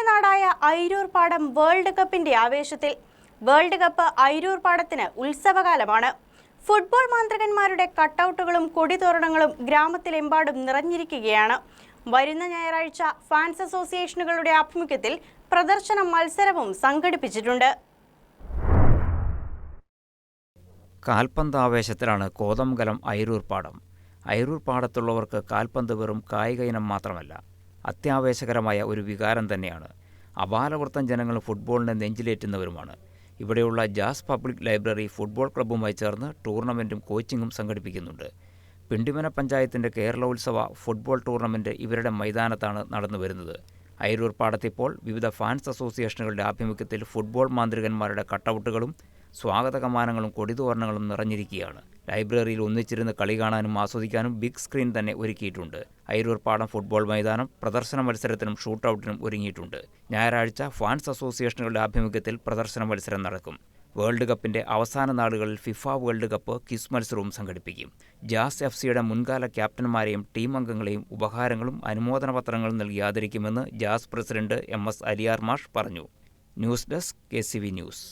നാടായ അയിരൂർപാടം വേൾഡ് കപ്പിന്റെ ആവേശത്തിൽ. വേൾഡ് കപ്പ് അയിരൂർപാടത്തിന് ഉത്സവകാലമാണ്. ഫുട്ബോൾ മാന്ത്രികന്മാരുടെ കട്ടൗട്ടുകളും കൊടിതോരണങ്ങളും ഗ്രാമത്തിലെമ്പാടും നിറഞ്ഞിരിക്കുകയാണ്. വരുന്ന ഞായറാഴ്ച ഫാൻസ് അസോസിയേഷനുകളുടെ ആഭിമുഖ്യത്തിൽ പ്രദർശന മത്സരവും സംഘടിപ്പിച്ചിട്ടുണ്ട്. കാൽപന്ത് ആവേശത്തിലാണ് കോതമംഗലം അയിരൂർപാടം. അയിരൂർപാടത്തുള്ളവർക്ക് കാൽപന്ത് വെറും കായിക ഇനം മാത്രമല്ല, അത്യാവേശകരമായ ഒരു വികാരം തന്നെയാണ്. അപാലവൃത്തം ജനങ്ങൾ ഫുട്ബോളിനെ നെഞ്ചിലേറ്റുന്നവരുമാണ്. ഇവിടെയുള്ള ജാസ് പബ്ലിക് ലൈബ്രറി ഫുട്ബോൾ ക്ലബ്ബുമായി ചേർന്ന് ടൂർണമെൻറ്റും കോച്ചിങ്ങും സംഘടിപ്പിക്കുന്നുണ്ട്. പിണ്ടിമന പഞ്ചായത്തിൻ്റെ കേരളോത്സവ ഫുട്ബോൾ ടൂർണമെൻറ്റ് ഇവരുടെ മൈതാനത്താണ് നടന്നു വരുന്നത്. അയിരൂർപാടത്തിപ്പോൾ വിവിധ ഫാൻസ് അസോസിയേഷനുകളുടെ ആഭിമുഖ്യത്തിൽ ഫുട്ബോൾ മാന്ത്രികന്മാരുടെ കട്ടൗട്ടുകളും സ്വാഗതകമാനങ്ങളും കൊടിതോരണങ്ങളും നിറഞ്ഞിരിക്കുകയാണ്. ലൈബ്രറിയിൽ ഒന്നിച്ചിരുന്ന് കളി കാണാനും ആസ്വദിക്കാനും ബിഗ് സ്ക്രീൻ തന്നെ ഒരുക്കിയിട്ടുണ്ട്. അയിരൂർപാടം ഫുട്ബോൾ മൈതാനം പ്രദർശന മത്സരത്തിനും ഷൂട്ടൌട്ടിനും ഒരുങ്ങിയിട്ടുണ്ട്. ഞായറാഴ്ച ഫാൻസ് അസോസിയേഷനുകളുടെ ആഭിമുഖ്യത്തിൽ പ്രദർശന മത്സരം നടക്കും. വേൾഡ് കപ്പിൻ്റെ അവസാന നാളുകളിൽ ഫിഫ വേൾഡ് കപ്പ് ക്വിസ് മത്സരവും സംഘടിപ്പിക്കും. ജാസ് എഫ്സിയുടെ മുൻകാല ക്യാപ്റ്റന്മാരെയും ടീം അംഗങ്ങളെയും ഉപഹാരങ്ങളും അനുമോദന പത്രങ്ങളും നൽകി ആദരിക്കുമെന്ന് ജാസ് പ്രസിഡന്റ് MS അലിയാർ മാഷ് പറഞ്ഞു. News desk KCV news.